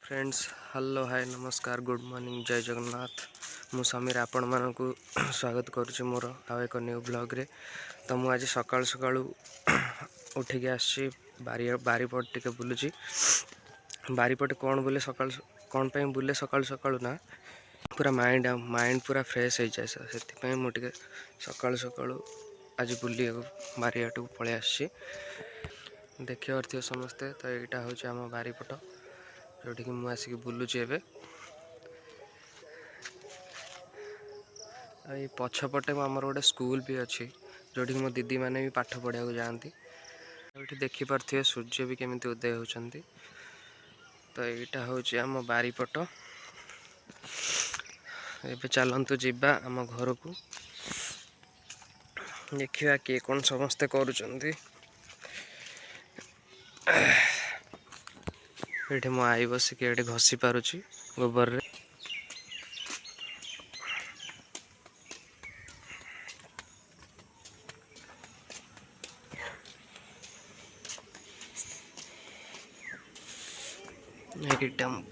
Friends hello hi नमस्कार good morning जय जगन्नाथ मु समीर आपण मानकु स्वागत करुच्ची मोर आउ एक न्यू ब्लॉग रे। तो मु आज सकाल सकाळू उठिक आसी बारीपट टिके बुलुची। बारीपट कौन बुले सकाल कौन पे बुले सकाल सकाळू ना पूरा माइंड पूरा फ्रेश हो जाए से मुझे सकाल सकाळू आज बुली बारियाट को पलि आसी देखिए थे समस्ते। तो यहाँ हूँ आम बारीपट जोटि मुझे आसिक बुलुची एबे। ये पछपटे आमर गोटे स्कूल भी अच्छी जोटि मो दीदी मैंने भी पाठ पढ़ा जाती। ये देखिपे सूर्य भी केमी उदय होती। तो यहाँ हूँ आम बारीपट। एबे चलतु जीवा आम घर को देखिया किए कौन समस्ते करुचंती। ये मो आई बसिक ये घसी पारुची गोबर रे।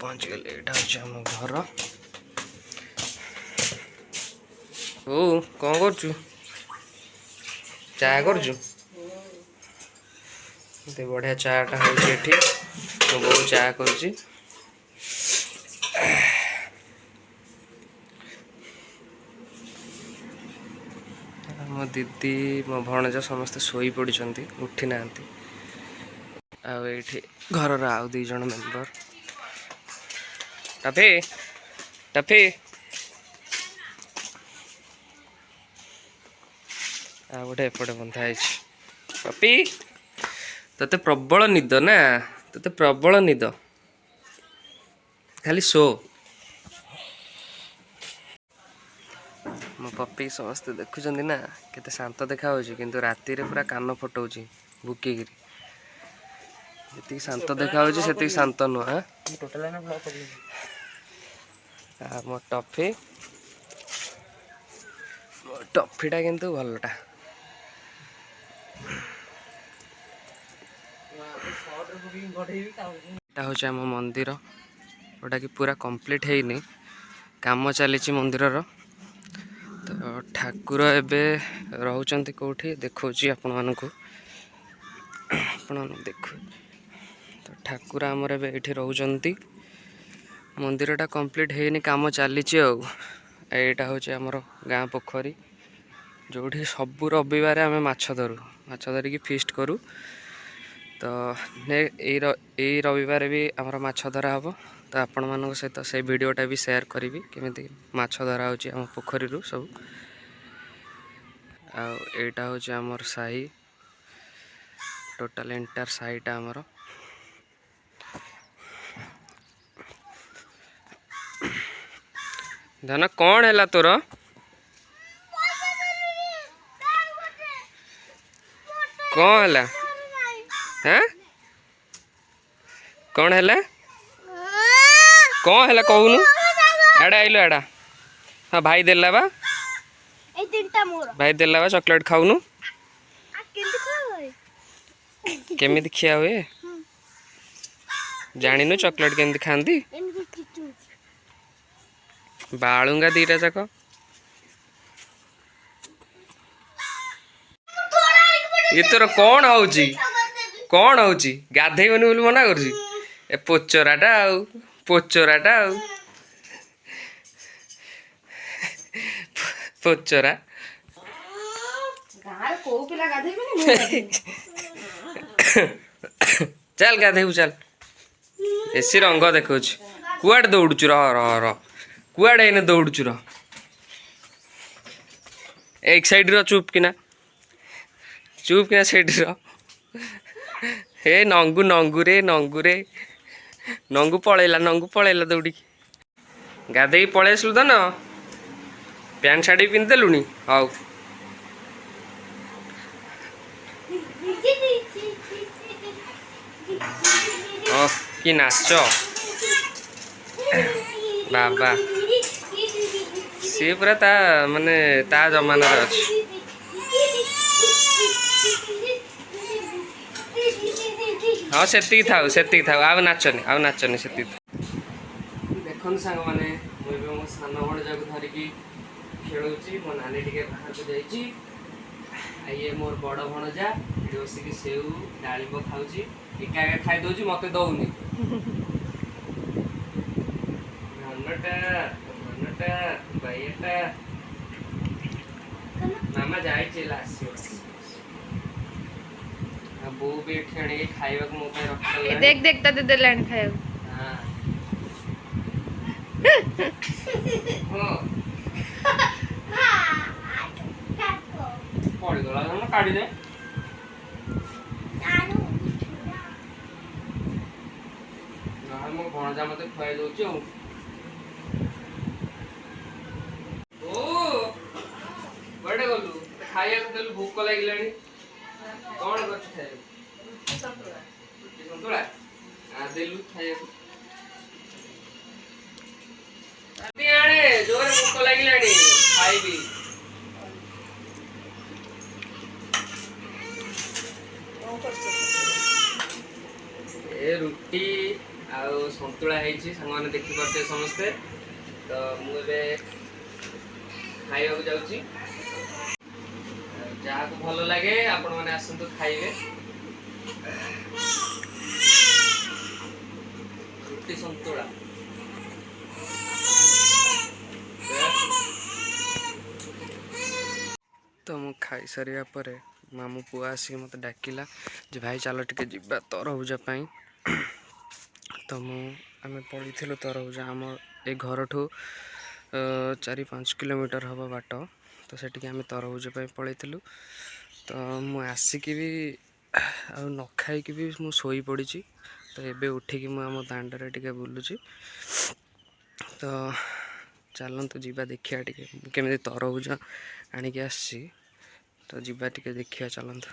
पहुँच गए यहाँ हूँ आम घर। ओ कौन कर चाय कर बढ़िया चाटा हो बहुत चाय कर मो दीदी मो भणजा समस्ते शोई पड़ी उठी ना घर आउ दी जन मेंबर टफी टफी आ गोटे एपटे बंधा है पपी तते प्रबल निद ना तते प्रबल निद खाली शो मो पपी समस्ते देखुं ना केते शांत देखा किंतु राति रे पूरा कान फटाऊँ भुकिक जी शांत देखा से शांत नुह। मो टफीटा किंतु भलटा हूँ आम मंदिर जोटा कि पूरा कंप्लीट है काम चली मंदिर। तो ठाकुर एबे रहउचंती कोठी देखौची आपण मानकु देखु। तो ठाकुर आमर एबे एठी रहउचंती मंदिरटा कंप्लीट हैनी काम चली। एटा हूँ आमर गाँ पोखरी जोठी सबु रविवार आम माछ धरिकी फीस्ट करूँ। तो यही रविवार भी आमर माछ धरा हम। तो आपण मान सहित से वीडियोटा भी शेयर करी केमी माछ धरा होची आम पोखरी सब। आटा हूँ आमर साही टोटाल एंटायर साहीटा आमर। धन कौन है तोर कौन है हैं कौन है कौन है कहूनु एड़ा आइलो एड़ा। हाँ भाई देला बा भाई देला बा चॉकलेट खाऊनु केमी खिया हुए जानिनु चॉकलेट केमती खाती बालूंगा दीटा जाक। ये तोर कौन होची गाधेबनी बोली मना कर पोचराटा पोचरा चल गाधेबू चल एसी रंग देखा कुआड़े दौड़ू रह कुआड़े एने दौड़ू एक साइड चुप किना साइड हे नंगू रे नंगू पलैला दौड़ी गाधे पलि आसलु तो न पैंट शार्ट पिंधिदेलुनी हाउ कि नाच बाबा सी पूरा ता माने ता जमाना अच्छी। हाँ से थाउ आउ नाचनी से। देखो सांग मैंने मुझे मो सान भणजा को धरिकी खेलुची मो नानी टिके बाहर को जाइए ये मोर बड़ भणजा ये बसिक सेव डालिम खाऊँ एका एका खाई दौर मत दौनी धनटा धनटा बैटा मामा जाइए बो भी आने खाइबा मो रख देख देख ता दे लाइन खाया पड़गला काढ़ी दे मो भणजा मत खुआई दौच बड़े गलु खाइया देलु भोक लगे कौन कर सतुला देलु खाइया आने जोर भोक लगे खाइबी ए रुटी आउ सतुला सांग देखी पारे समस्ते तो मुझे खाइबा जाऊँगी जहाँ को भल लगे आपण मैंने आसतु खाइबे रुटी सतुला तो मु खाई सारिया पर मामू पुआ आसिक मत डाकिला जे भाई चलो टिके जिबा तरबुजा पाई तो आम पड़ी तरबुजा आम ए घर ठू 4-5 किलोमीटर हम बाट तो से आम तरबुज पलैलु तो मु आसिक भी न खाई भी मु सोई पड़ी तो एबे उठिकी मु आम दांडे टिके बुलुची तो चलतु जीवा देखिया टिके केमी तरबुज आणिकी आसी तो जीवा टिके देखिया चलतु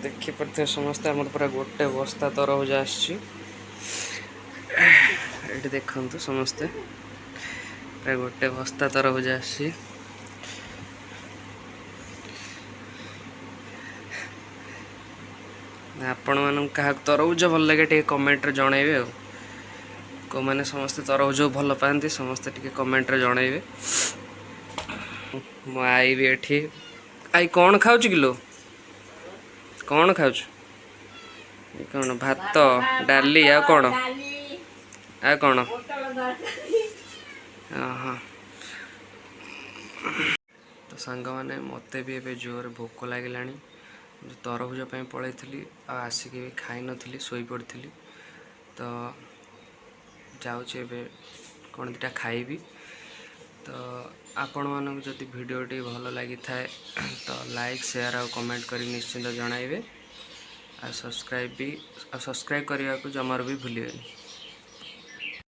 देखी पारे समस्ते आम पूरा गोटे बस्ता तरबुज आसी देखु समस्ते पूरा गोटे बस्ता तरबुज आसी आपण मान क्या तरबुज भल लगे टे कमेंट जनइबे को मैंने समस्ते तरबुज भल पाती समस्ते टे कमेंट जनइबे मो आई भी एठी आई कौन खाऊ किलो कौन खाऊ कौन भात डाली आ कौन आ कौन हाँ तो सांग मैंने मत भी ए जोर भोक लगे तरबुज पलैली आसिक भी खाई नी शोपड़ी तो जाऊँचे कौन दीटा खाइबी तो आपण मानक जदि भिडियोटी भल लगी थाए तो लाइक शेयर और कमेंट करी निश्चिंत जनइबे आ सब्सक्राइब करने को जमार भी भूलिए।